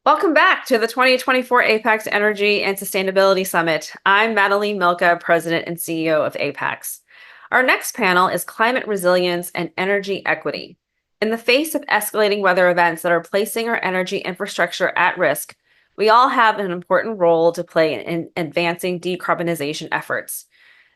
Welcome back to the 2024 APAICS Energy and Sustainability Summit. I'm Madeline Milka, President and CEO of APAICS. Our next panel is Climate Resilience and Energy Equity. In the face of escalating weather events that are placing our energy infrastructure at risk, we all have an important role to play in advancing decarbonization efforts.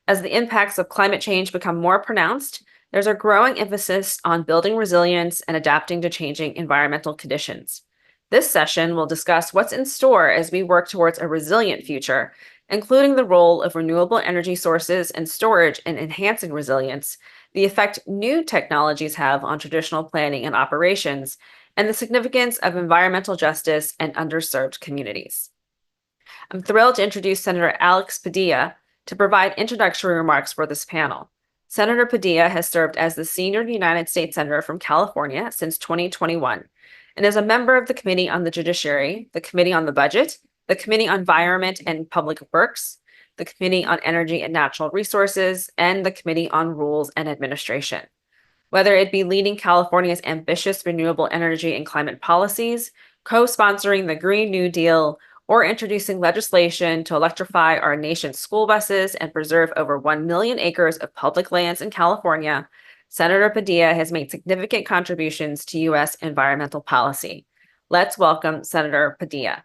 As the impacts of climate change become more pronounced, there's a growing emphasis on building resilience and adapting to changing environmental conditions. This session will discuss what's in store as we work towards a resilient future, including the role of renewable energy sources and storage in enhancing resilience, the effect new technologies have on traditional planning and operations, and the significance of environmental justice and underserved communities. I'm thrilled to introduce Senator Alex Padilla to provide introductory remarks for this panel. Senator Padilla has served as the senior United States Senator from California since 2021 and is a member of the Committee on the Judiciary, the Committee on the Budget, the Committee on Environment and Public Works, the Committee on Energy and Natural Resources, and the Committee on Rules and Administration. Whether it be leading California's ambitious renewable energy and climate policies, co-sponsoring the Green New Deal, or introducing legislation to electrify our nation's school buses and preserve over 1 million acres of public lands in California, Senator Padilla has made significant contributions to U.S. environmental policy. Let's welcome Senator Padilla.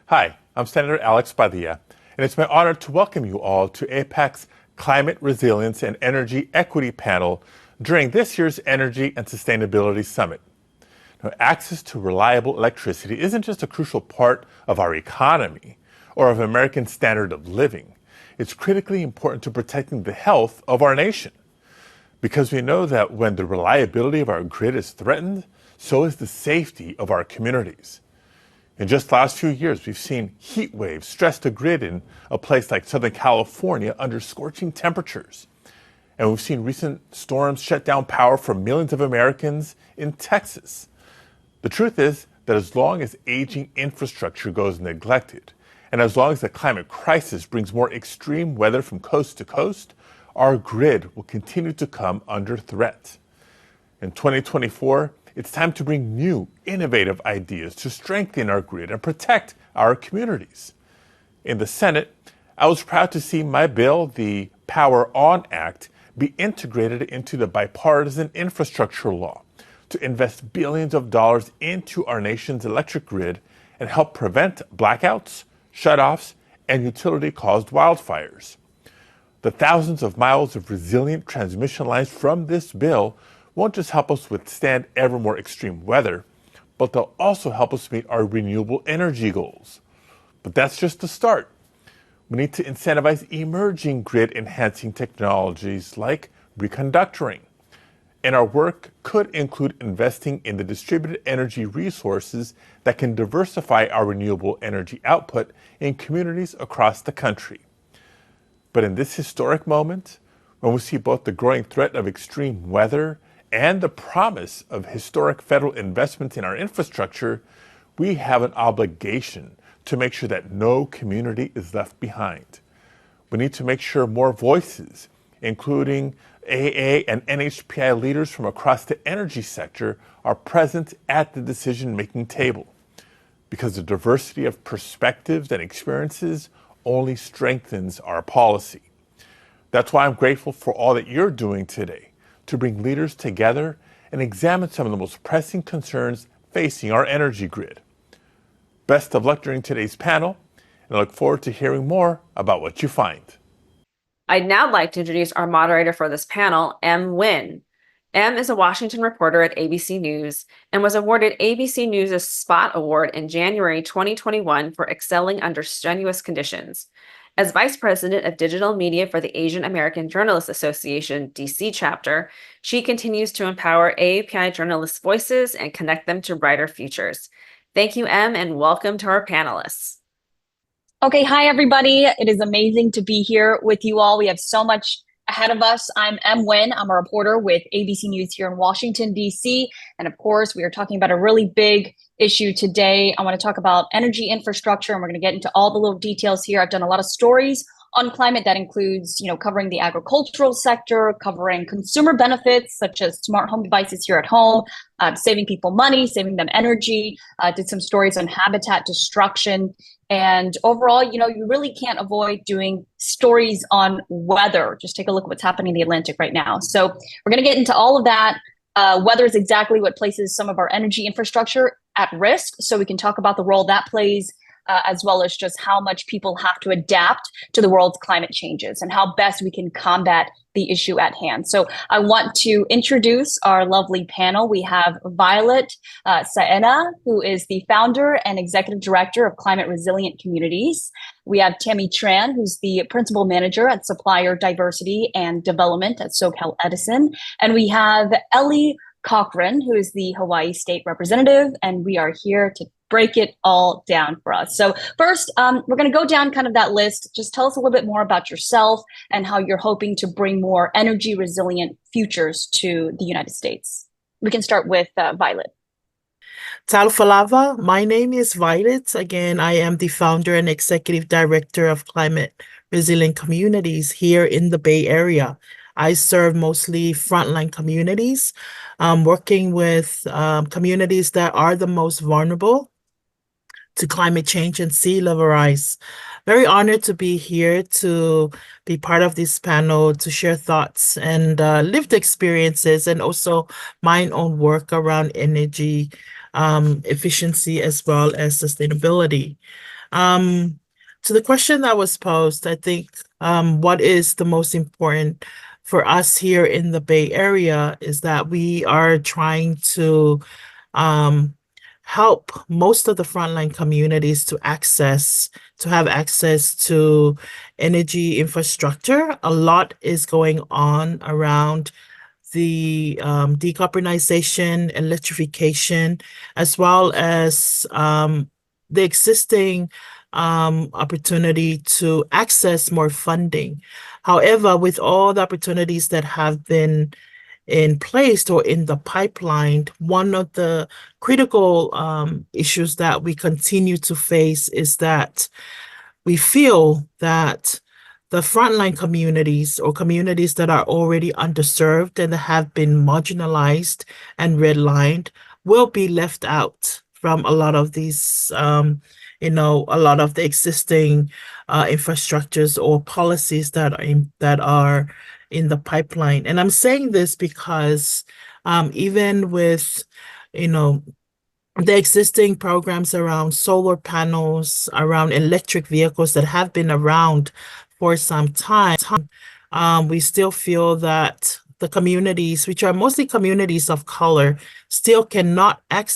Hi, I'm Senator Alex Padilla, and it's my honor to welcome you all to APAICS Climate Resilience and Energy Equity panel during this year's Energy and Sustainability Summit. Now, access to reliable electricity isn't just a crucial part of our economy or of American standard of living. It's critically important to protecting the health of our nation, because we know that when the reliability of our grid is threatened, so is the safety of our communities. In just the last few years, we've seen heat waves stress the grid in a place like Southern California under scorching temperatures. And we've seen recent storms shut down power for millions of Americans in Texas. The truth is that as long as aging infrastructure goes neglected, and as long as the climate crisis brings more extreme weather from coast to coast, our grid will continue to come under threat. In 2024, it's time to bring new, innovative ideas to strengthen our grid and protect our communities. In the Senate, I was proud to see my bill, the Power On Act, be integrated into the bipartisan infrastructure law to invest billions of dollars into our nation's electric grid and help prevent blackouts, shutoffs, and utility-caused wildfires. The thousands of miles of resilient transmission lines from this bill won't just help us withstand ever more extreme weather, but they'll also help us meet our renewable energy goals. But that's just the start. We need to incentivize emerging grid-enhancing technologies like reconductoring. And our work could include investing in the distributed energy resources that can diversify our renewable energy output in communities across the country. But in this historic moment, when we see both the growing threat of extreme weather and the promise of historic federal investment in our infrastructure, we have an obligation to make sure that no community is left behind. We need to make sure more voices, including AA and NHPI leaders from across the energy sector, are present at the decision-making table, because the diversity of perspectives and experiences only strengthens our policy. That's why I'm grateful for all that you're doing today to bring leaders together and examine some of the most pressing concerns facing our energy grid. Best of luck during today's panel, and I look forward to hearing more about what you find. I'd now like to introduce our moderator for this panel, Nguyen. Is a Washington reporter at ABC News and was awarded ABC News' Spot Award in January 2021 for excelling under strenuous conditions. As Vice President of Digital Media for the Asian American Journalists Association, DC chapter, she continues to empower AAPI journalists' voices and connect them to brighter futures. Thank you, and welcome to our panelists. Okay, hi everybody. It is amazing to be here with you all. We have so much ahead of us. I'm Nguyen. I'm a reporter with ABC News here in Washington, D.C. And of course, we are talking about a really big issue today. I want to talk about energy infrastructure, and we're going to get into all the little details here. I've done a lot of stories on climate. That includes, covering the agricultural sector, covering consumer benefits such as smart home devices here at home, saving people money, saving them energy. Did some stories on habitat destruction. And overall, you really can't avoid doing stories on weather. Just take a look at what's happening in the Atlantic right now. So we're going to get into all of that. Weather is exactly what places some of our energy infrastructure at risk. So we can talk about the role that plays, as well as just how much people have to adapt to the world's climate changes and how best we can combat the issue at hand. So I want to introduce our lovely panel. We have Wulf-Saena, who is the founder and executive director of Climate Resilient Communities. We have Tammy Tran, who's the principal manager at Supplier Diversity and Development at SoCal Edison. And we have Cochran, who is the Hawaii State Representative, and we are here to break it all down for us. So first, we're going to go down kind of that list. Just tell us a little bit more about yourself and how you're hoping to bring more energy resilient futures to the United States. We can start with Violet. Talfalava, my name is Violet. Again, I am the founder and executive director of Climate Resilient Communities here in the Bay Area. I serve mostly frontline communities, working with communities that are the most vulnerable to climate change and sea level rise. Very honored to be here to be part of this panel, to share thoughts and lived experiences, and also my own work around energy efficiency as well as sustainability. To the question that was posed, I think what is the most important for us here in the Bay Area is that we are trying to help most of the frontline communities to have access to energy infrastructure. A lot is going on around the decarbonization, electrification, as well as the existing opportunity to access more funding. However, with all the opportunities that have been in place or in the pipeline, one of the critical issues that we continue to face is that we feel that the frontline communities or communities that are already underserved and have been marginalized and redlined will be left out from a lot of these, a lot of the existing infrastructures or policies that are in the pipeline. And I'm saying this because even with, the existing programs around solar panels, around electric vehicles that have been around for some time, we still feel that the communities, which are mostly communities of color, still cannot have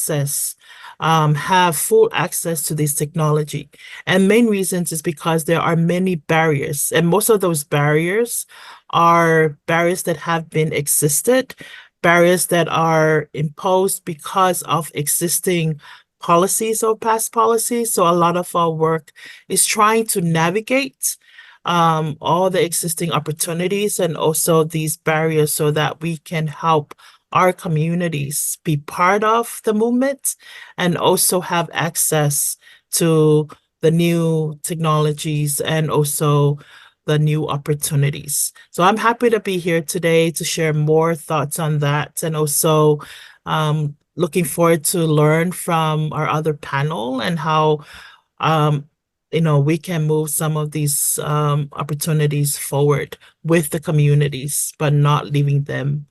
full access to this technology. And main reasons is because there are many barriers, and most of those barriers are barriers that have been existed, barriers that are imposed because of existing policies or past policies. So a lot of our work is trying to navigate all the existing opportunities and also these barriers so that we can help our communities be part of the movement and also have access to the new technologies and also the new opportunities. So I'm happy to be here today to share more thoughts on that, and also looking forward to learn from our other panel and how we can move some of these opportunities forward with the communities, but not leaving them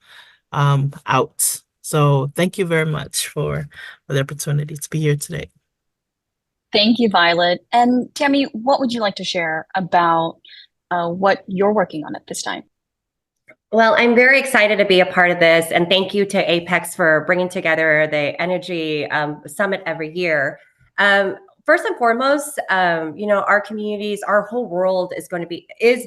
out. So thank you very much for the opportunity to be here today. Thank you, Violet. And Tammy, what would you like to share about what you're working on at this time? Well, I'm very excited to be a part of this, and thank you to APAICS for bringing together the Energy Summit every year. First and foremost, our communities, our whole world is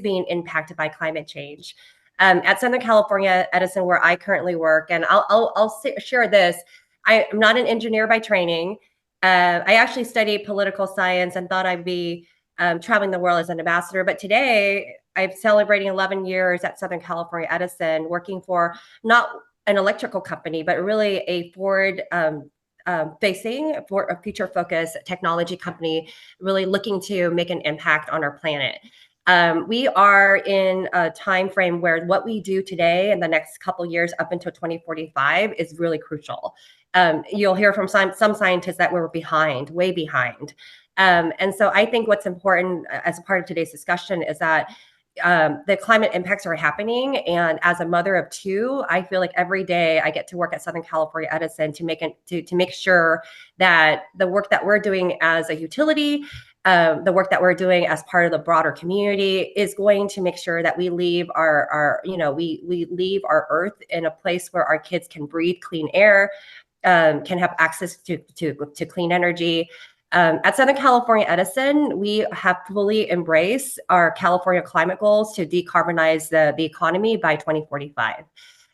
being impacted by climate change. At Southern California Edison, where I currently work, and I'll share this. I am not an engineer by training. I actually studied political science and thought I'd be traveling the world as an ambassador. But today, I'm celebrating 11 years at Southern California Edison, working for not an electrical company, but really a forward-facing, a future-focused technology company, really looking to make an impact on our planet. We are in a time frame where what we do today in the next couple years up until 2045 is really crucial. You'll hear from some scientists that we're behind, way behind. And so I think what's important as a part of today's discussion is that the climate impacts are happening. And as a mother of two, I feel like every day I get to work at Southern California Edison to make sure that the work that we're doing as a utility, the work that we're doing as part of the broader community is going to make sure that we leave we leave our earth in a place where our kids can breathe clean air, can have access to clean energy. At Southern California Edison, we have fully embraced our California climate goals to decarbonize the economy by 2045.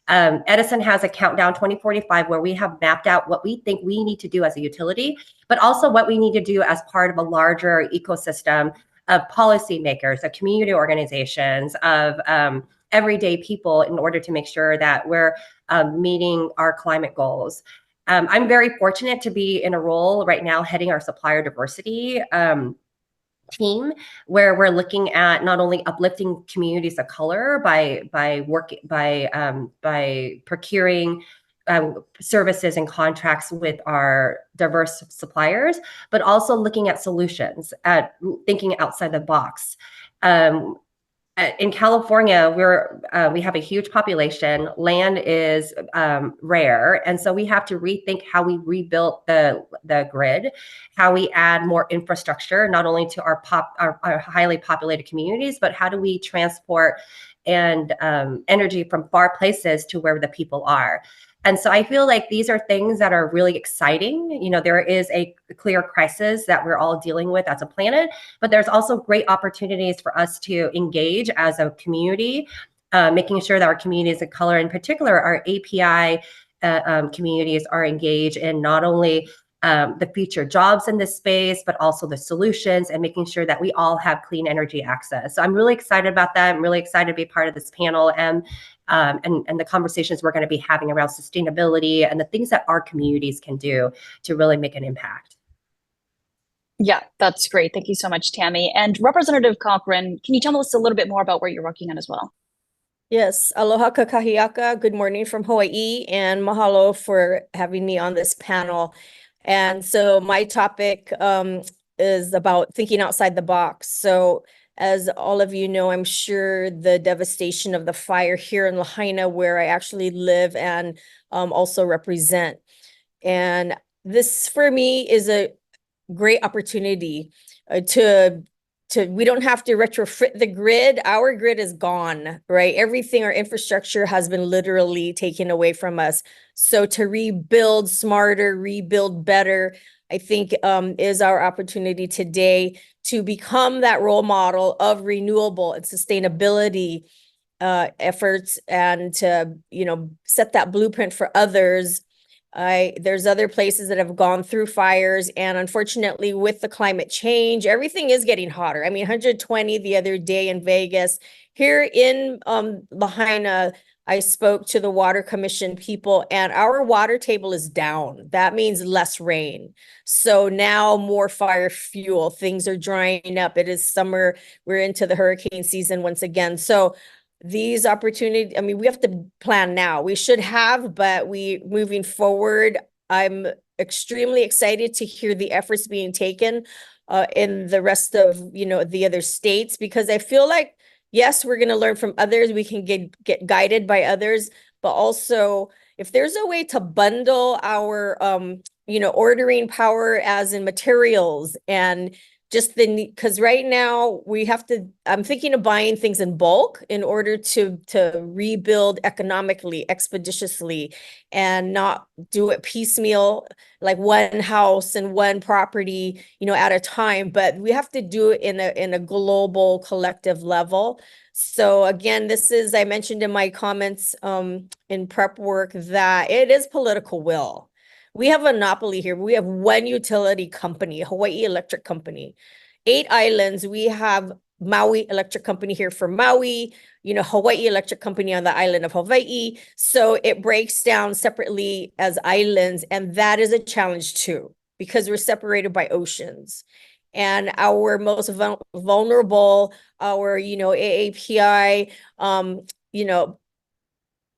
Edison has a countdown 2045 where we have mapped out what we think we need to do as a utility, but also what we need to do as part of a larger ecosystem of policymakers, of community organizations, of everyday people in order to make sure that we're meeting our climate goals. I'm very fortunate to be in a role right now heading our supplier diversity team, where we're looking at not only uplifting communities of color by procuring services and contracts with our diverse suppliers, but also looking at solutions, at thinking outside the box. In California, we have a huge population. Land is rare, and so we have to rethink how we rebuild the grid, how we add more infrastructure, not only to our highly populated communities, but how do we transport and energy from far places to where the people are. And so I feel like these are things that are really exciting. You know, there is a clear crisis that we're all dealing with as a planet, but there's also great opportunities for us to engage as a community, making sure that our communities of color, in particular, our API communities are engaged in not only the future jobs in this space, but also the solutions and making sure that we all have clean energy access. So I'm really excited about that. I'm really excited to be part of this panel and the conversations we're going to be having around sustainability and the things that our communities can do to really make an impact. Yeah, that's great. Thank you so much, Tammy. And Representative Cochran, can you tell us a little bit more about what you're working on as well? Yes, aloha kakahiaka. Good morning from Hawaii, and mahalo for having me on this panel. And so my topic is about thinking outside the box. So as all of you know, I'm sure the devastation of the fire here in Lahaina, where I actually live and also represent. And this for me is a great opportunity to we don't have to retrofit the grid. Our grid is gone, right? Everything, our infrastructure has been literally taken away from us. So to rebuild smarter, rebuild better, I think is our opportunity today to become that role model of renewable and sustainability efforts, and to, you know, set that blueprint for others. There's other places that have gone through fires, and unfortunately with the climate change, everything is getting hotter. I mean, 120 the other day in Vegas. Here in Lahaina, I spoke to the Water Commission people, and our water table is down. That means less rain. So now more fire fuel, things are drying up. It is summer. We're into the hurricane season once again. So these opportunities, I mean, we have to plan now. We should have, but moving forward, I'm extremely excited to hear the efforts being taken in the rest of, you know, the other states, because I feel like, yes, we're going to learn from others. We can get guided by others, but also if there's a way to bundle our, you know, ordering power as in materials and just because right now we have to, I'm thinking of buying things in bulk in order to rebuild economically, expeditiously, and not do it piecemeal, like one house and one property, you know, at a time, but we have to do it in a global collective level. So again, this is, I mentioned in my comments in prep work that it is political will. We have a monopoly here. We have one utility company, Hawaii Electric Company, 8 islands. We have Maui Electric Company here for Maui, you know, Hawaii Electric Company on the island of Hawaii. So it breaks down separately as islands. And that is a challenge too, because we're separated by oceans. And our most vulnerable, our, AAPI,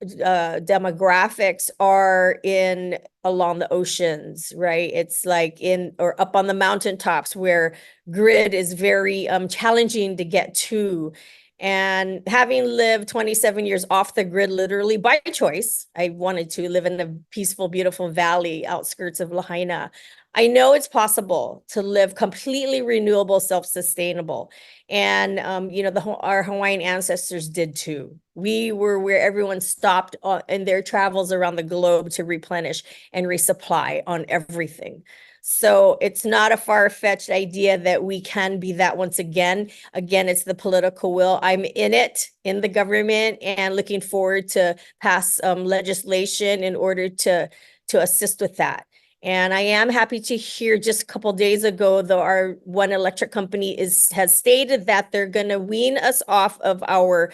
demographics are in along the oceans, right? It's like in or up on the mountaintops where grid is very challenging to get to. And having lived 27 years off the grid, literally by choice, I wanted to live in a peaceful, beautiful valley outskirts of Lahaina. I know it's possible to live completely renewable, self-sustainable. And, our Hawaiian ancestors did too. We were where everyone stopped in their travels around the globe to replenish and resupply on everything. So it's not a far-fetched idea that we can be that once again. Again, it's the political will. I'm in it, in the government, and looking forward to pass legislation in order to assist with that. And I am happy to hear just a couple days ago, though, our one electric company has stated that they're going to wean us off of our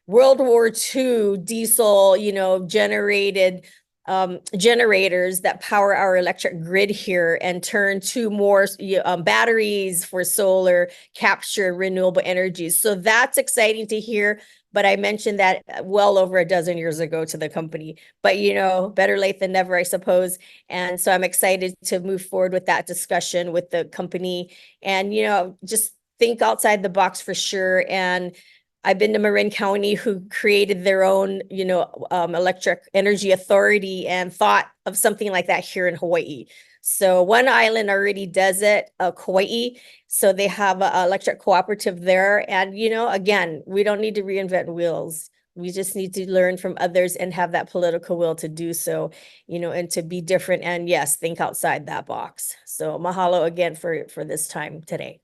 World War II diesel, generated generators that power our electric grid here and turn to more batteries for solar capture renewable energies. So that's exciting to hear. But I mentioned that well over a dozen years ago to the company. But, better late than never, I suppose. And so I'm excited to move forward with that discussion with the company and, just think outside the box for sure. And I've been to Marin County, who created their own, electric energy authority, and thought of something like that here in Hawaii. So one island already does it, Kauai. So they have an electric cooperative there. And, again, we don't need to reinvent wheels. We just need to learn from others and have that political will to do so, and to be different. And yes, think outside that box. So mahalo again for this time today.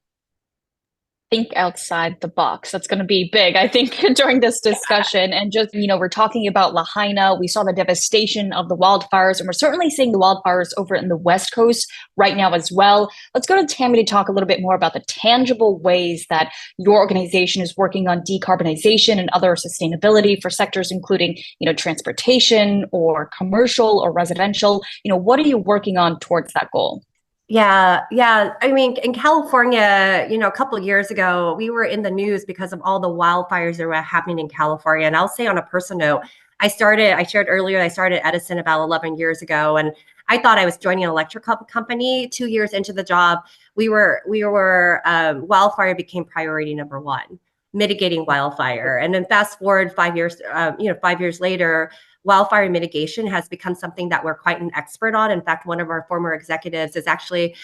Think outside the box. That's going to be big, I think, during this discussion. And just, we're talking about Lahaina. We saw the devastation of the wildfires, and we're certainly seeing the wildfires over in the West Coast right now as well. Let's go to Tammy to talk a little bit more about the tangible ways that your organization is working on decarbonization and other sustainability for sectors, including, transportation or commercial or residential. What are you working on towards that goal? Yeah. I mean, in California, a couple of years ago, we were in the news because of all the wildfires that were happening in California. And I'll say on a personal note, I shared earlier, I started Edison about 11 years ago, and I thought I was joining an electric company. 2 years into the job, wildfire became priority number one, mitigating wildfire. And then fast forward 5 years, 5 years later, wildfire mitigation has become something that we're quite an expert on. In fact, one of our former executives is actually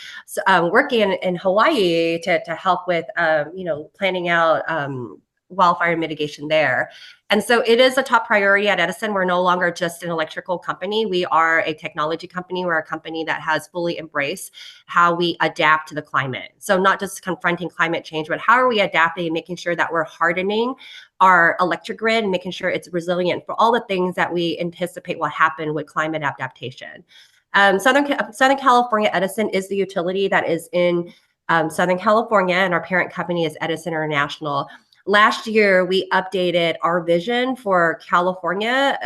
working in Hawaii to help with, planning out wildfire mitigation there. And so it is a top priority at Edison. We're no longer just an electrical company. We are a technology company. We're a company that has fully embraced how we adapt to the climate. So not just confronting climate change, but how are we adapting and making sure that we're hardening our electric grid and making sure it's resilient for all the things that we anticipate will happen with climate adaptation. Southern California Edison is the utility that is in Southern California, and our parent company is Edison International. Last year, we updated our vision for California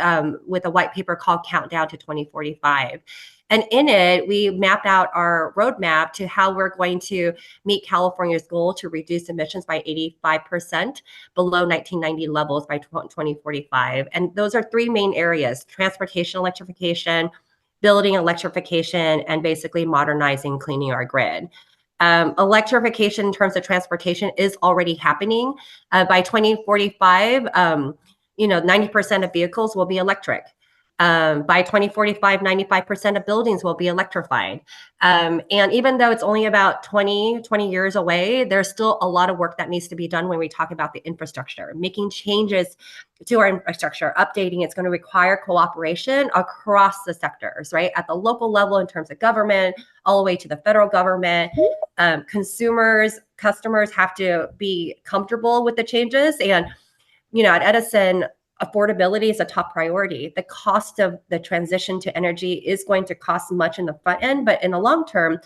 with a white paper called Countdown to 2045. And in it, we mapped out our roadmap to how we're going to meet California's goal to reduce emissions by 85% below 1990 levels by 2045. And those are three main areas: transportation electrification, building electrification, and basically modernizing, cleaning our grid. Electrification in terms of transportation is already happening. By 2045, 90% of vehicles will be electric. By 2045, 95% of buildings will be electrified. And even though it's only about 20 years away, there's still a lot of work that needs to be done when we talk about the infrastructure. Making changes to our infrastructure, updating, it's going to require cooperation across the sectors, right? At the local level in terms of government, all the way to the federal government. Customers have to be comfortable with the changes. And, at Edison, affordability is a top priority. The cost of the transition to energy is going to cost much in the front end, but in the long term,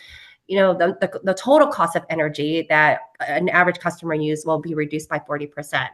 the total cost of energy that an average customer use will be reduced by 40%.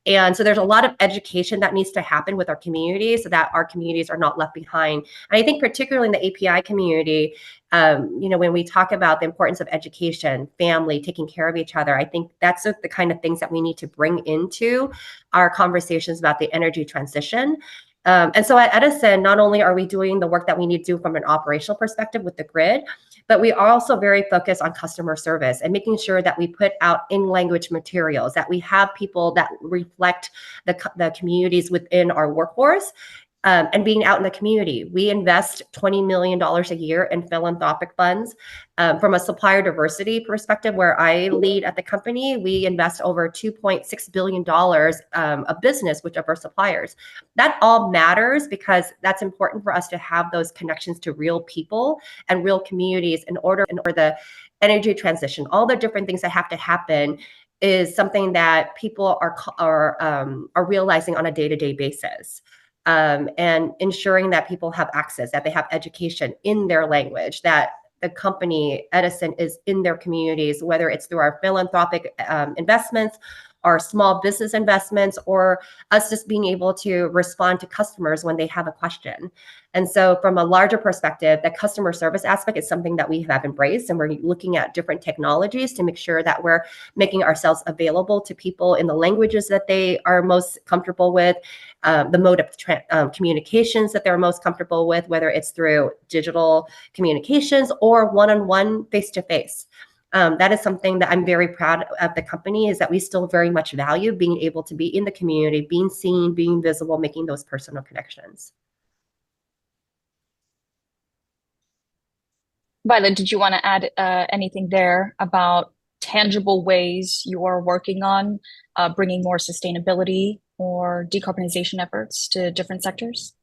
And so there's a lot of education that needs to happen with our communities so that our communities are not left behind. And I think particularly in the API community, when we talk about the importance of education, family, taking care of each other, I think that's the kind of things that we need to bring into our conversations about the energy transition. And so at Edison, not only are we doing the work that we need to do from an operational perspective with the grid, but we are also very focused on customer service and making sure that we put out in-language materials, that we have people that reflect the communities within our workforce. And being out in the community. We invest $20 million a year in philanthropic funds. From a supplier diversity perspective, where I lead at the company, we invest over $2.6 billion of business with our suppliers. That all matters because that's important for us to have those connections to real people and real communities in order the energy transition, all the different things that have to happen is something that people are realizing on a day-to-day basis. And ensuring that people have access, that they have education in their language, that the company Edison is in their communities, whether it's through our philanthropic investments, our small business investments, or us just being able to respond to customers when they have a question. And so from a larger perspective, the customer service aspect is something that we have embraced, and we're looking at different technologies to make sure that we're making ourselves available to people in the languages that they are most comfortable with, the mode of communications that they're most comfortable with, whether it's through digital communications or one-on-one, face-to-face. That is something that I'm very proud of the company, is that we still very much value being able to be in the community, being seen, being visible, making those personal connections. Violet, did you want to add anything there about tangible ways you are working on bringing more sustainability or decarbonization efforts to different sectors?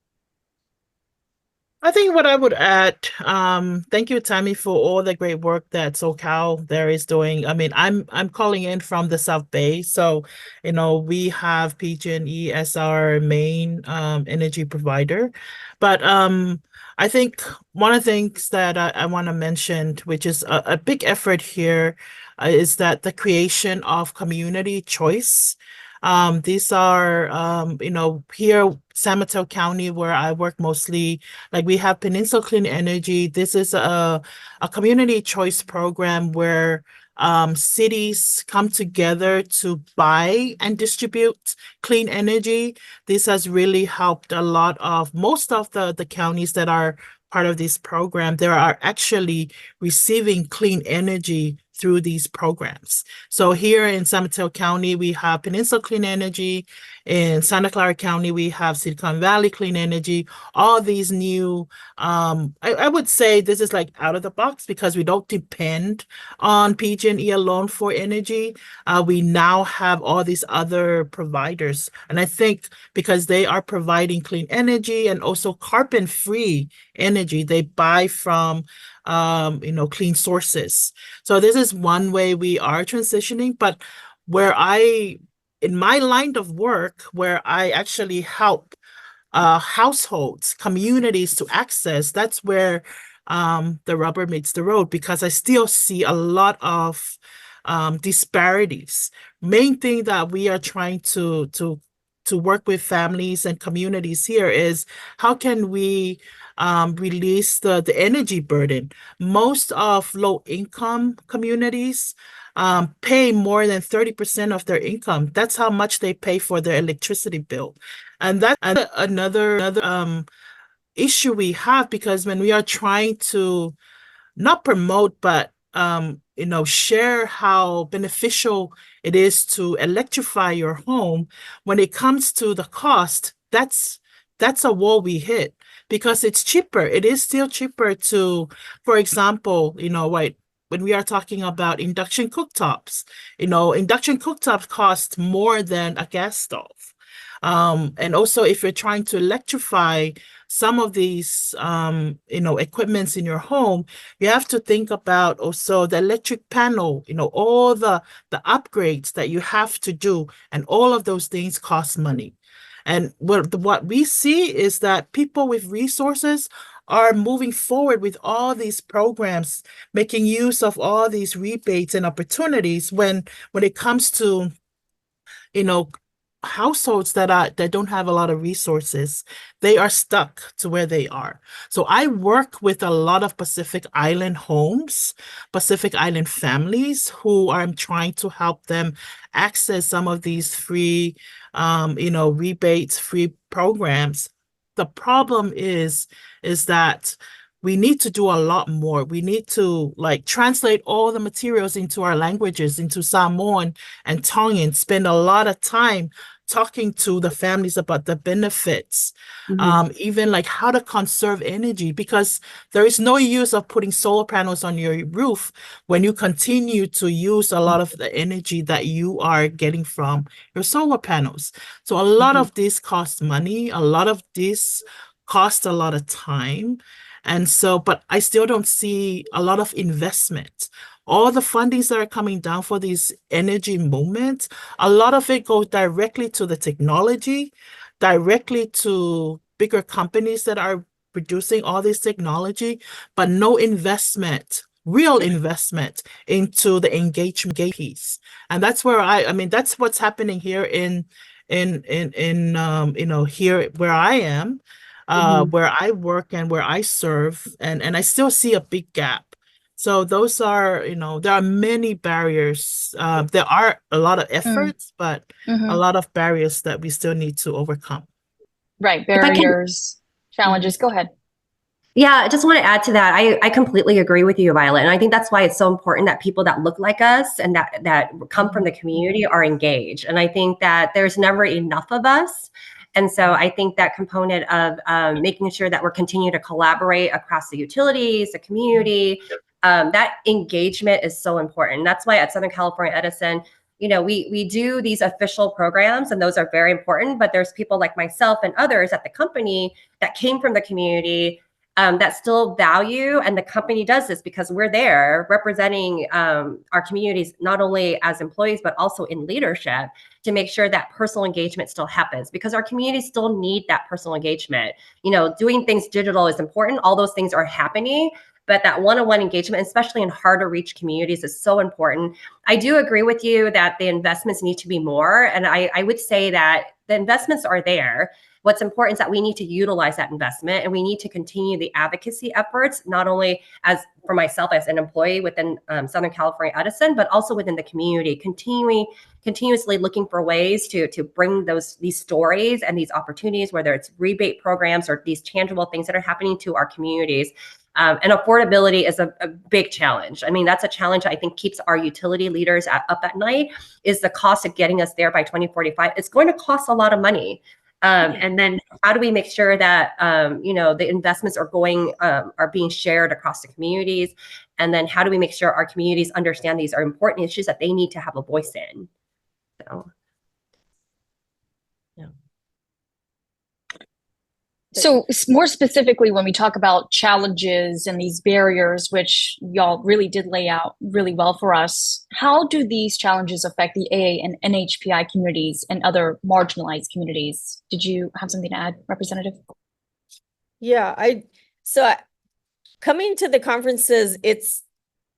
I think what I would add, thank you, Tammy, for all the great work that SoCal there is doing. I mean, I'm calling in from the South Bay, so we have PG&E as our main energy provider, but I think one of the things that I want to mention, which is a big effort here, is that the creation of community choice. These are, here, San Mateo County, where I work mostly, like we have Peninsula Clean Energy. This is a community choice program where cities come together to buy and distribute clean energy. This has really helped a lot of most of the counties that are part of this program. They are actually receiving clean energy through these programs. So here in San Mateo County, we have Peninsula Clean Energy. In Santa Clara County, we have Silicon Valley Clean Energy. All these new, I would say this is like out of the box because we don't depend on PG&E alone for energy. We now have all these other providers. And I think because they are providing clean energy and also carbon-free energy, they buy from clean sources. So this is one way we are transitioning, but in my line of work, where I actually help households, communities to access, that's where the rubber meets the road, because I still see a lot of disparities. Main thing that we are trying to work with families and communities here is how can we release the energy burden. Most of low-income communities pay more than 30% of their income. That's how much they pay for their electricity bill. And that's another issue we have, because when we are trying to not promote, but share how beneficial it is to electrify your home, when it comes to the cost, that's a wall we hit, because it's cheaper. It is still cheaper to, for example, when we are talking about induction cooktops, induction cooktops cost more than a gas stove. And also, if you're trying to electrify some of these, equipments in your home, you have to think about also the electric panel, all the upgrades that you have to do, and all of those things cost money. And what we see is that people with resources are moving forward with all these programs, making use of all these rebates and opportunities when it comes to, you know, households that don't have a lot of resources. They are stuck to where they are. So I work with a lot of Pacific Island homes, Pacific Island families who I'm trying to help them access some of these free, rebates, free programs. The problem is that we need to do a lot more. We need to like translate all the materials into our languages, into Samoan and Tongan, spend a lot of time talking to the families about the benefits, even like how to conserve energy, because there is no use of putting solar panels on your roof when you continue to use a lot of the energy that you are getting from your solar panels. So a lot of this costs money, a lot of this costs a lot of time. And so, but I still don't see a lot of investment. All the fundings that are coming down for these energy movements, a lot of it goes directly to the technology, directly to bigger companies that are producing all this technology, but no investment, real investment into the engagement piece. And that's where I mean, that's what's happening here here where I am, where I work and where I serve, and I still see a big gap. So those are, there are many barriers. There are a lot of efforts, but a lot of barriers that we still need to overcome. Right, If I can, barriers, challenges. Go ahead. yeah, I just want to add to that. I completely agree with you, Violet. And I think that's why it's so important that people that look like us and that come from the community are engaged. And I think that there's never enough of us. And so I think that component of making sure that we're continuing to collaborate across the utilities, the community, that engagement is so important. That's why at Southern California Edison, we do these official programs, and those are very important. But there's people like myself and others at the company that came from the community that still value, and the company does this because we're there representing our communities, not only as employees, but also in leadership, to make sure that personal engagement still happens, because our communities still need that personal engagement. Doing things digital is important. All those things are happening, but that one-on-one engagement, especially in hard to reach communities, is so important. I do agree with you that the investments need to be more. And I would say that the investments are there. What's important is that we need to utilize that investment, and we need to continue the advocacy efforts, not only as for myself as an employee within Southern California Edison, but also within the community, continuously looking for ways to bring these stories and these opportunities, whether it's rebate programs or these tangible things that are happening to our communities. And affordability is a big challenge. I mean, that's a challenge I think keeps our utility leaders up at night, is the cost of getting us there by 2045. It's going to cost a lot of money. And then how do we make sure that, the investments are being shared across the communities? And then how do we make sure our communities understand these are important issues that they need to have a voice in? So. So more specifically, when we talk about challenges and these barriers, which y'all really did lay out really well for us, how do these challenges affect the AA and NHPI communities and other marginalized communities? Did you have something to add, Representative? Yeah, coming to the conferences, it's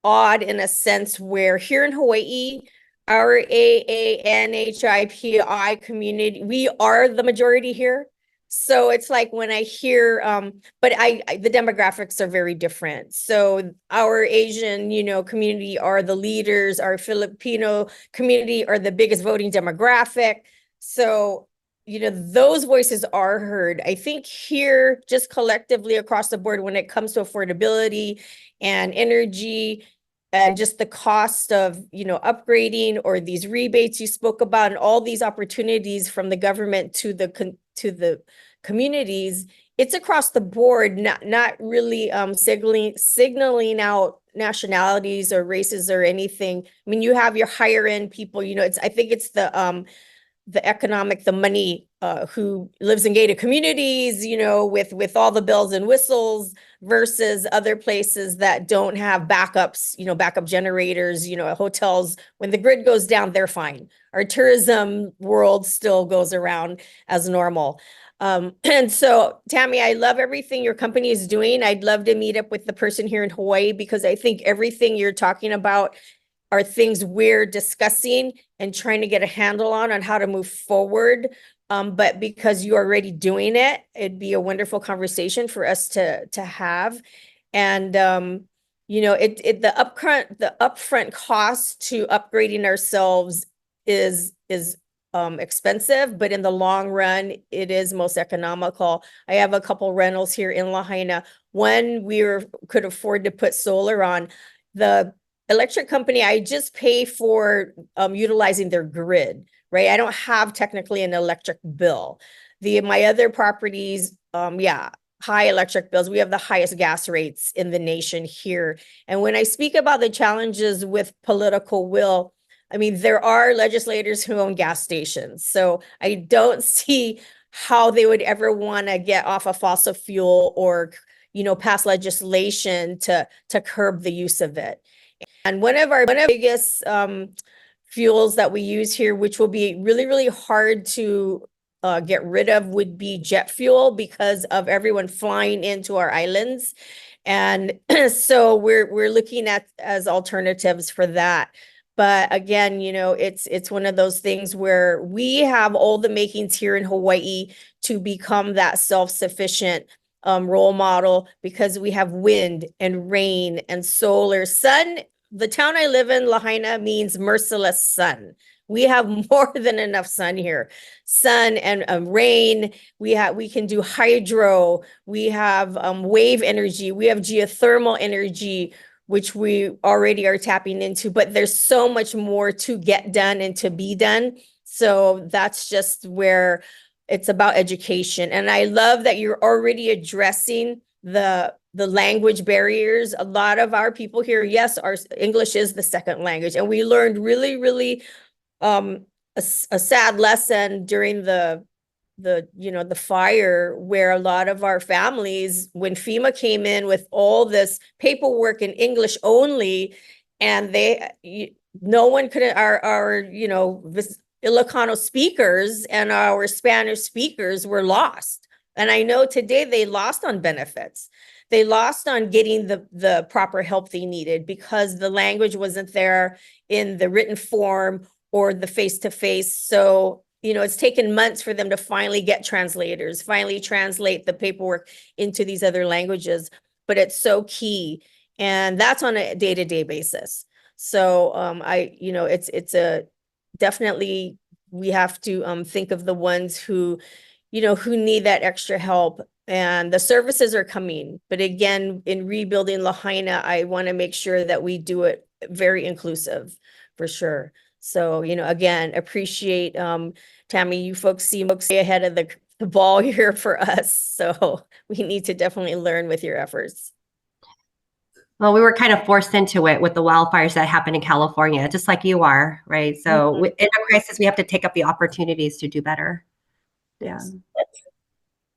odd in a sense where here in Hawaii, our AA and NHPI community, we are the majority here. So it's like when I hear, but the demographics are very different. So our Asian, community are the leaders, our Filipino community are the biggest voting demographic. So, those voices are heard. I think here, just collectively across the board, when it comes to affordability and energy, and just the cost of, upgrading or these rebates you spoke about, and all these opportunities from the government to the communities, it's across the board, not really signaling out nationalities or races or anything. I mean, you have your higher end people, I think it's the money who lives in gated communities, with all the bells and whistles, versus other places that don't have backups, backup generators, hotels. When the grid goes down, they're fine. Our tourism world still goes around as normal. And so, Tammy, I love everything your company is doing. I'd love to meet up with the person here in Hawaii because I think everything you're talking about are things we're discussing and trying to get a handle on how to move forward. But because you're already doing it, it'd be a wonderful conversation for us to have. And the upfront cost to upgrading ourselves is expensive, but in the long run, it is most economical. I have a couple rentals here in Lahaina. One could afford to put solar on. The electric company, I just pay for utilizing their grid, right? I don't have technically an electric bill. My other properties, high electric bills. We have the highest gas rates in the nation here. And when I speak about the challenges with political will, I mean, there are legislators who own gas stations. So I don't see how they would ever want to get off of fossil fuel or, pass legislation to curb the use of it. And one of our biggest fuels that we use here, which will be really, really hard to get rid of, would be jet fuel because of everyone flying into our islands. And so we're looking at as alternatives for that. But again, it's one of those things where we have all the makings here in Hawaii to become that self-sufficient role model because we have wind and rain and solar. Sun, the town I live in, Lahaina, means merciless sun. We have more than enough sun here. Sun and rain. We can do hydro. We have wave energy. We have geothermal energy, which we already are tapping into, but there's so much more to get done and to be done. So that's just where it's about education. And I love that you're already addressing the language barriers. A lot of our people here, yes, our English is the second language. And we learned really, really a sad lesson during the fire, where a lot of our families, when FEMA came in with all this paperwork in English only, and no one could, this Ilocano speakers and our Spanish speakers were lost. And I know today they lost on benefits. They lost on getting the proper help they needed because the language wasn't there in the written form or the face-to-face. So, it's taken months for them to finally get translators, finally translate the paperwork into these other languages, but it's so key. And that's on a day-to-day basis. So, definitely we have to think of the ones who need that extra help. And the services are coming. But again, in rebuilding Lahaina, I want to make sure that we do it very inclusive for sure. So, again, appreciate Tammy, you folks seem ahead of the ball here for us. So we need to definitely learn with your efforts. Well, we were kind of forced into it with the wildfires that happened in California, just like you are, right? So in a crisis, we have to take up the opportunities to do better. Yeah.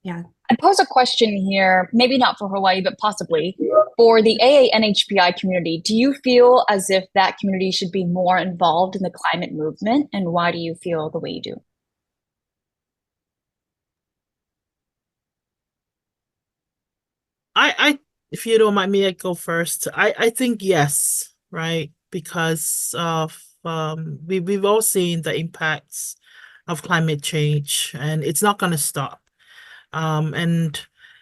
Yeah. I pose a question here, maybe not for Hawaii, but possibly for the AA-NHPI community. Do you feel as if that community should be more involved in the climate movement? And why do you feel the way you do? I if you don't mind me, I go first. I think yes, right? Because of we've all seen the impacts of climate change, and it's not going to stop. And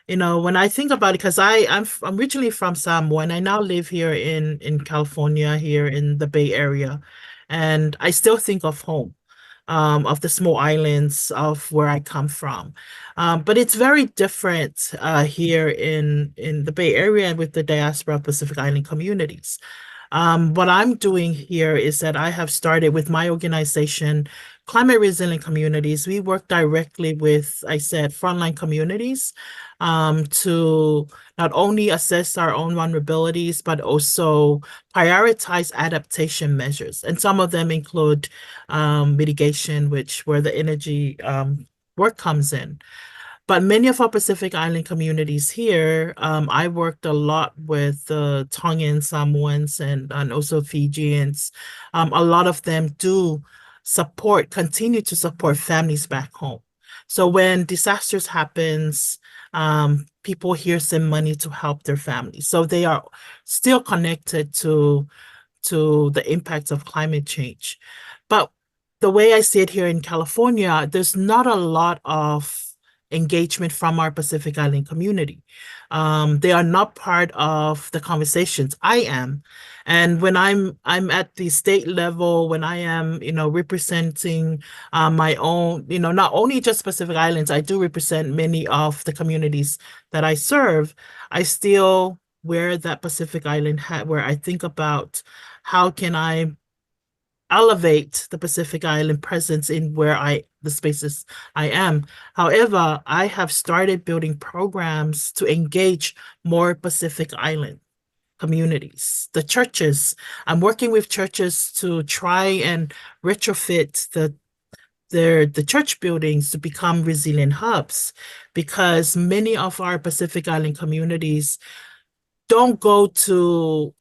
when I think about it, because I'm originally from Samoa, and I now live here in California, here in the Bay Area, and I still think of home. Of the small islands of where I come from. But it's very different here in the Bay Area and with the diaspora Pacific Island communities. What I'm doing here is that I have started with my organization, Climate Resilient Communities. We work directly with, I said, frontline communities to not only assess our own vulnerabilities, but also prioritize adaptation measures. And some of them include mitigation, where the energy work comes in. But many of our Pacific Island communities here, I worked a lot with Tongan Samoans and also Fijians. A lot of them do continue to support families back home. So when disasters happens, people here send money to help their families. So they are still connected to the impacts of climate change. But the way I see it here in California, there's not a lot of engagement from our Pacific Island community. They are not part of the conversations. I am. And when I'm at the state level, when I am, representing my own, not only just Pacific Islands, I do represent many of the communities that I serve. I still wear that Pacific Island hat where I think about how can I elevate the Pacific Island presence in the spaces I am. However, I have started building programs to engage more Pacific Island communities. The churches, I'm working with churches to try and retrofit the church buildings to become resilient hubs, because many of our Pacific Island communities don't go to,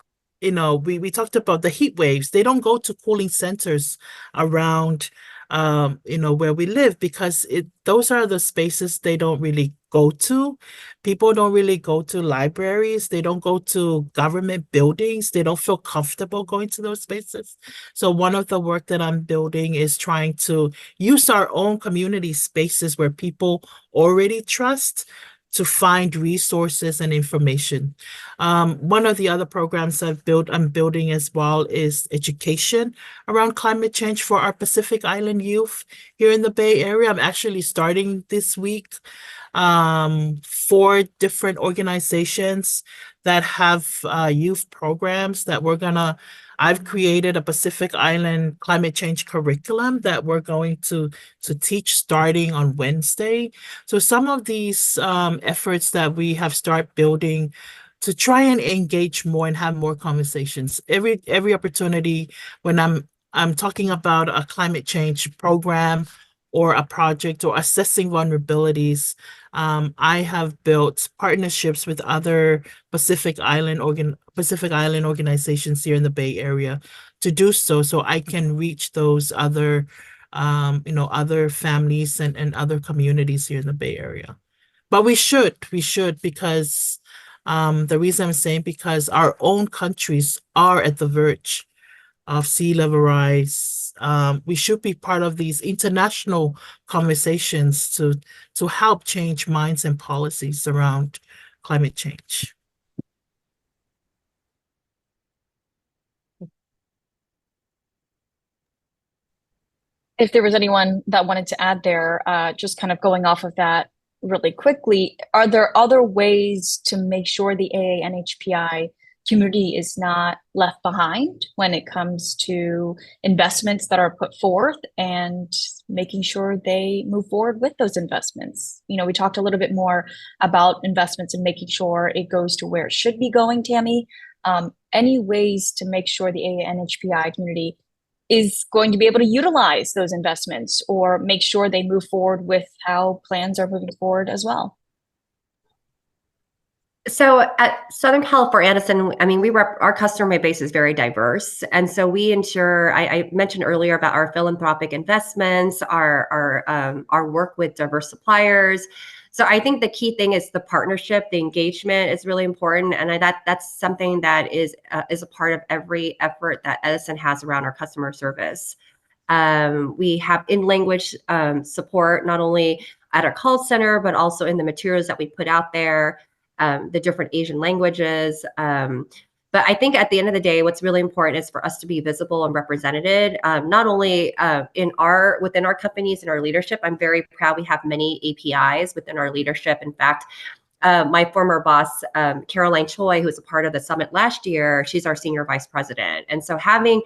we talked about the heat waves. They don't go to cooling centers around, where we live, because those are the spaces they don't really go to. People don't really go to libraries. They don't go to government buildings. They don't feel comfortable going to those spaces. So one of the work that I'm building is trying to use our own community spaces where people already trust to find resources and information. One of the other programs I'm building as well is education around climate change for our Pacific Island youth here in the Bay Area. I'm actually starting this week 4 different organizations that have youth programs that I've created a Pacific Island climate change curriculum that we're going to teach starting on Wednesday. So some of these efforts that we have started building to try and engage more and have more conversations. Every opportunity when I'm talking about a climate change program or a project or assessing vulnerabilities, I have built partnerships with other Pacific Island organizations here in the Bay Area to do so I can reach those other other families and other communities here in the Bay Area. But we should because the reason I'm saying, because our own countries are at the verge of sea level rise. We should be part of these international conversations to help change minds and policies around climate change. If there was anyone that wanted to add there, just kind of going off of that really quickly, are there other ways to make sure the AANHPI community is not left behind when it comes to investments that are put forth and making sure they move forward with those investments? We talked a little bit more about investments and making sure it goes to where it should be going, Tammy. Any ways to make sure the AANHPI community is going to be able to utilize those investments or make sure they move forward with how plans are moving forward as well? So at Southern California Edison, I mean, our customer base is very diverse. And so we ensure, I mentioned earlier about our philanthropic investments, our work with diverse suppliers. So I think the key thing is the partnership, the engagement is really important. And that's something that is a part of every effort that Edison has around our customer service. We have in-language support, not only at our call center, but also in the materials that we put out there. The different Asian languages. But I think at the end of the day, what's really important is for us to be visible and represented, not only within our companies and our leadership. I'm very proud we have many APIs within our leadership. In fact, my former boss, Caroline Choi, who was a part of the summit last year, she's our senior vice president. And so having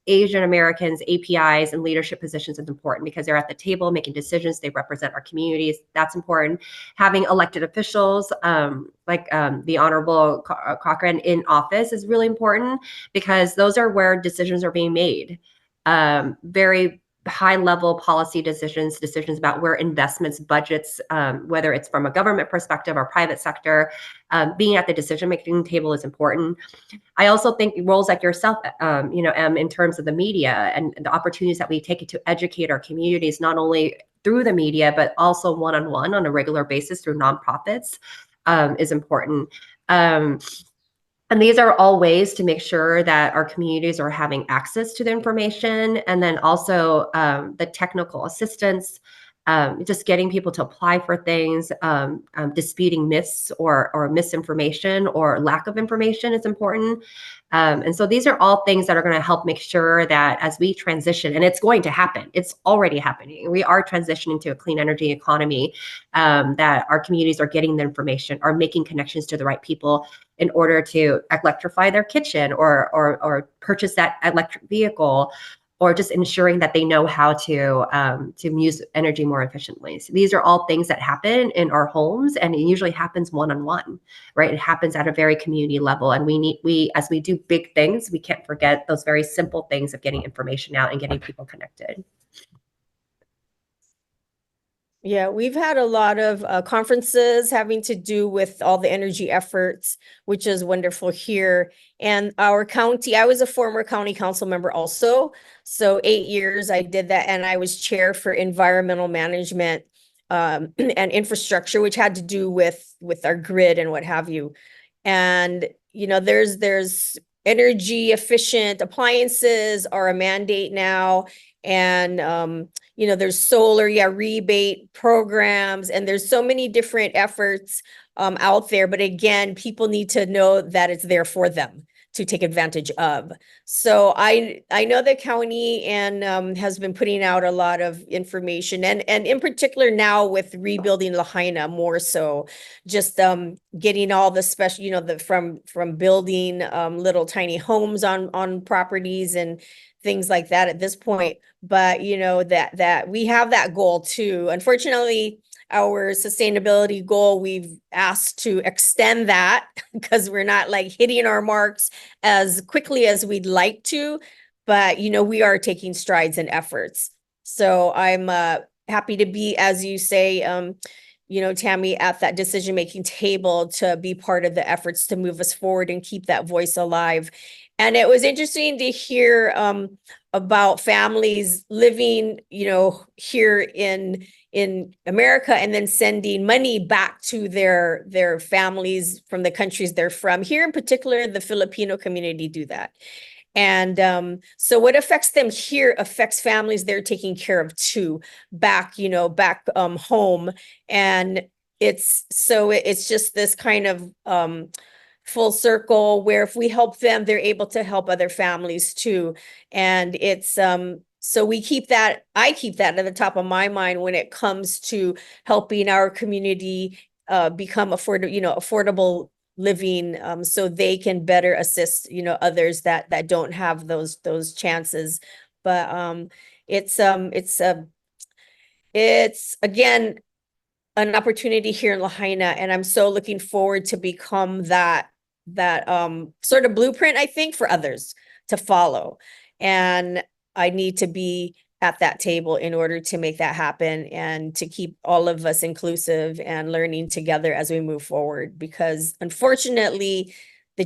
Asian Americans, APIs, and leadership positions is important because they're at the table making decisions. They represent our communities. That's important. Having elected officials like the Honorable Cochran in office is really important because those are where decisions are being made. Very high level policy decisions about where investments, budgets, whether it's from a government perspective or private sector, being at the decision-making table is important. I also think roles like yourself, in terms of the media and the opportunities that we take to educate our communities, not only through the media, but also one-on-one on a regular basis through nonprofits is important. And these are all ways to make sure that our communities are having access to the information, and then also the technical assistance, just getting people to apply for things, disputing myths or misinformation or lack of information is important. And so these are all things that are going to help make sure that as we transition, and it's going to happen, it's already happening. We are transitioning to a clean energy economy, that our communities are getting the information, are making connections to the right people in order to electrify their kitchen or purchase that electric vehicle, or just ensuring that they know how to use energy more efficiently. So these are all things that happen in our homes, and it usually happens one-on-one, right? It happens at a very community level, and as we do big things, we can't forget those very simple things of getting information out and getting people connected. Yeah, we've had a lot of conferences having to do with all the energy efforts, which is wonderful here. And our county, I was a former county council member also. So 8 years I did that, and I was chair for environmental management and infrastructure, which had to do with our grid and what have you. And, you know, there's energy efficient appliances are a mandate now. And, you know, there's solar, rebate programs, and there's so many different efforts out there. But again, people need to know that it's there for them to take advantage of. So I know the county and has been putting out a lot of information, and in particular now with rebuilding Lahaina more so, just getting all the special, you know, from building little tiny homes on properties and things like that at this point. But you know that we have that goal too. Unfortunately, our sustainability goal, we've asked to extend that because we're not like hitting our marks as quickly as we'd like to. But you know, we are taking strides and efforts. So I'm happy to be, as you say, you know, Tammy, at that decision-making table to be part of the efforts to move us forward and keep that voice alive. And it was interesting to hear about families living, you know, here in America and then sending money back to their families from the countries they're from. Here in particular, the Filipino community do that. And so what affects them here affects families they're taking care of too, back home. And it's just this kind of full circle where if we help them, they're able to help other families too. And it's so I keep that at the top of my mind when it comes to helping our community become affordable living, so they can better assist, you know, others that don't have those chances. But it's again an opportunity here in Lahaina, and I'm so looking forward to become that sort of blueprint, I think, for others to follow. And I need to be at that table in order to make that happen and to keep all of us inclusive and learning together as we move forward, because unfortunately the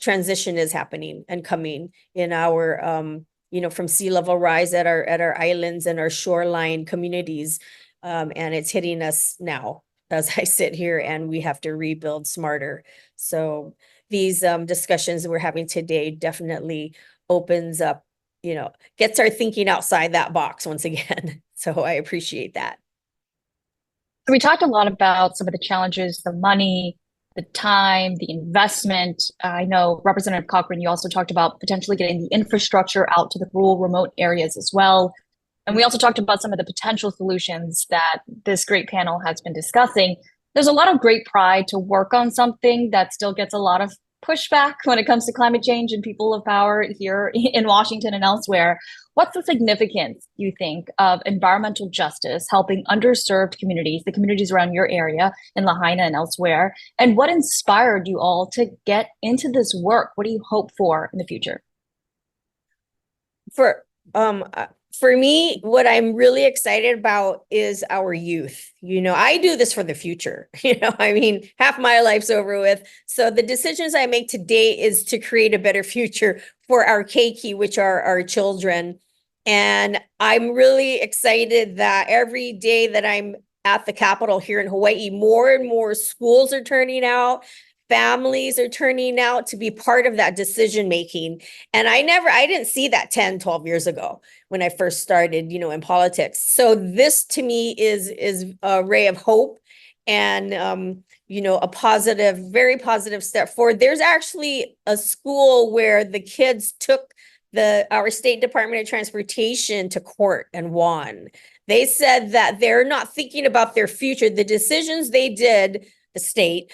transition is happening and coming in our from sea level rise at our islands and our shoreline communities, and it's hitting us now as I sit here, and we have to rebuild smarter. So these discussions we're having today definitely opens up, you know, gets our thinking outside that box once again. So I appreciate that. So we talked a lot about some of the challenges, the money, the time, the investment. I know Representative Cochran, you also talked about potentially getting the infrastructure out to the rural, remote areas as well. And we also talked about some of the potential solutions that this great panel has been discussing. There's a lot of great pride to work on something that still gets a lot of pushback when it comes to climate change and people of power here in Washington and elsewhere. What's the significance, you think, of environmental justice helping underserved communities, the communities around your area in Lahaina and elsewhere? And what inspired you all to get into this work? What do you hope for in the future? For me, what I'm really excited about is our youth. You know, I do this for the future. You know, I mean, half my life's over with. So the decisions I make today is to create a better future for our keiki, which are our children. And I'm really excited that every day that I'm at the Capitol here in Hawaii, more and more schools are turning out, families are turning out to be part of that decision making. And I didn't see that 10, 12 years ago when I first started, in politics. So this to me is a ray of hope and a positive, very positive step forward. There's actually a school where the kids took our State Department of Transportation to court and won. They said that they're not thinking about their future. The decisions they did, the state,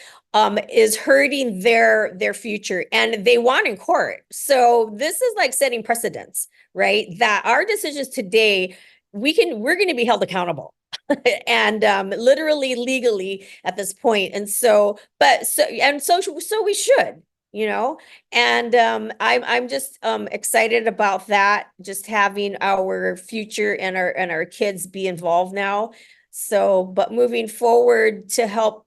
is hurting their future, and they won in court. So this is like setting precedents, right? That our decisions today, we're going to be held accountable. And literally legally at this point. And so we should, and I'm just excited about that, just having our future and our kids be involved now. So, but moving forward to help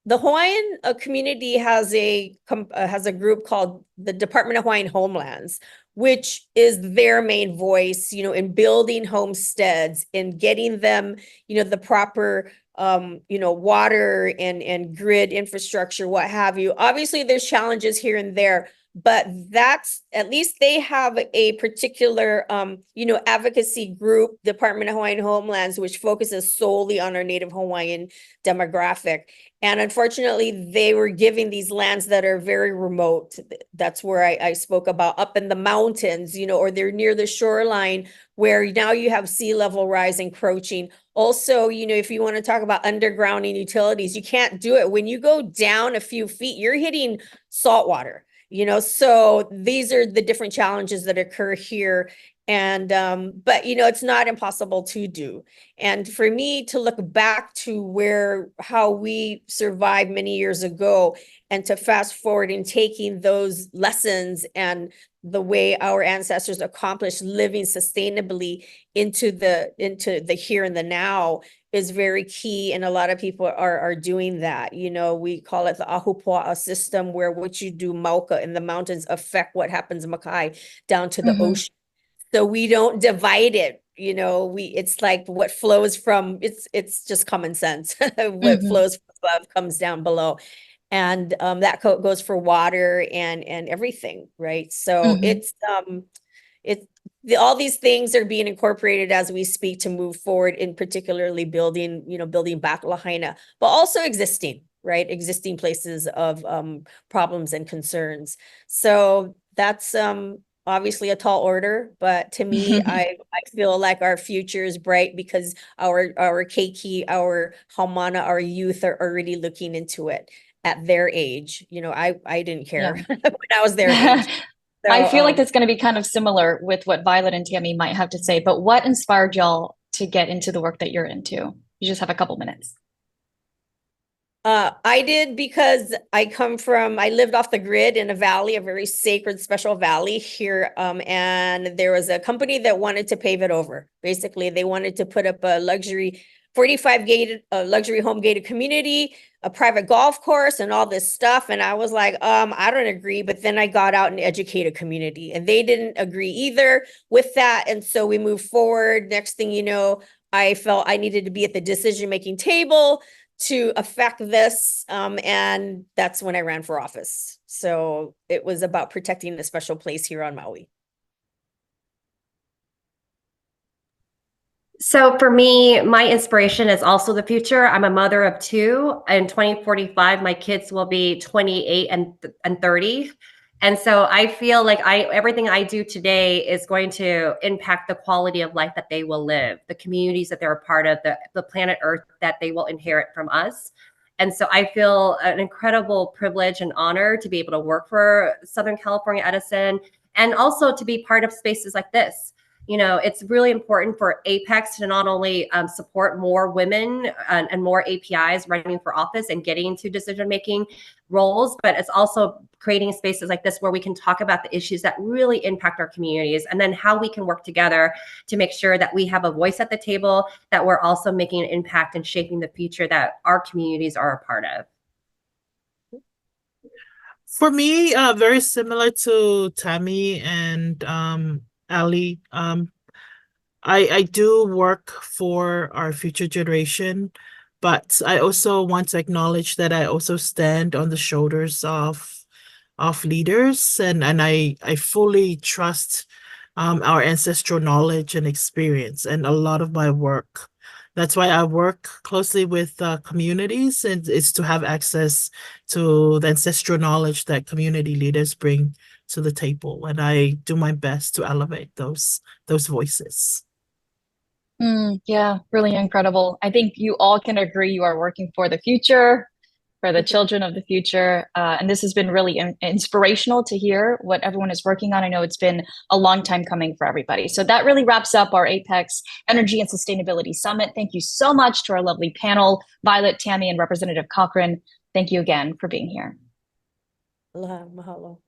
the Hawaiian community has a group called the Department of Hawaiian Homelands, which is their main voice, in building homesteads and getting them, the proper water and grid infrastructure, what have you. Obviously, there's challenges here and there, but that's at least they have a particular advocacy group, Department of Hawaiian Homelands, which focuses solely on our Native Hawaiian demographic. And unfortunately, they were giving these lands that are very remote. That's where I spoke about up in the mountains, or they're near the shoreline where now you have sea level rise encroaching. Also, if you want to talk about undergrounding utilities, you can't do it. When you go down a few feet, you're hitting salt water, so these are the different challenges that occur here. And but it's not impossible to do. And for me to look back to how we survived many years ago and to fast forward in taking those lessons and the way our ancestors accomplished living sustainably into the here and the now is very key. And a lot of people are doing that. We call it the ahupua'a system, where what you do mauka in the mountains affect what happens makai down to the ocean. So we don't divide it. It's like what flows from, it's just common sense. What flows from above comes down below. And that goes for water and everything, right? So all these things are being incorporated as we speak to move forward, in particularly building back Lahaina, but also existing places of problems and concerns. So that's obviously a tall order, but to me, I feel like our future is bright because our keiki, our haumana, our youth are already looking into it at their age. I didn't care when I was their age. So, I feel like that's going to be kind of similar with what Violet and Tammy might have to say, but what inspired y'all to get into the work that you're into? You just have a couple minutes. I did because I lived off the grid in a valley, a very sacred, special valley here. And there was a company that wanted to pave it over. Basically, they wanted to put up a luxury 45 gated, luxury home gated community, a private golf course, and all this stuff. And I was like, I don't agree. But then I got out and educated community, and they didn't agree either with that. And so we moved forward. Next thing you know, I felt I needed to be at the decision-making table to affect this. And that's when I ran for office. So it was about protecting the special place here on Maui. So for me, my inspiration is also the future. I'm a mother of two. In 2045, my kids will be 28 and 30. And so I feel like everything I do today is going to impact the quality of life that they will live, the communities that they're a part of, the planet Earth that they will inherit from us. And so I feel an incredible privilege and honor to be able to work for Southern California Edison, and also to be part of spaces like this. It's really important for APAICS to not only support more women and more APIs running for office and getting into decision-making roles, but it's also creating spaces like this where we can talk about the issues that really impact our communities, and then how we can work together to make sure that we have a voice at the table, that we're also making an impact and shaping the future that our communities are a part of. For me, very similar to Tammy and Ali. I do work for our future generation, but I also want to acknowledge that I also stand on the shoulders of leaders, and I fully trust our ancestral knowledge and experience and a lot of my work. That's why I work closely with communities, and is to have access to the ancestral knowledge that community leaders bring to the table, and I do my best to elevate those voices. Yeah, really incredible. I think you all can agree you are working for the future, for the children of the future. And this has been really inspirational to hear what everyone is working on. I know it's been a long time coming for everybody. So that really wraps up our APEX Energy and Sustainability Summit. Thank you so much to our lovely panel, Violet, Tammy, and Representative Cochran. Thank you again for being here. Aloha, mahalo.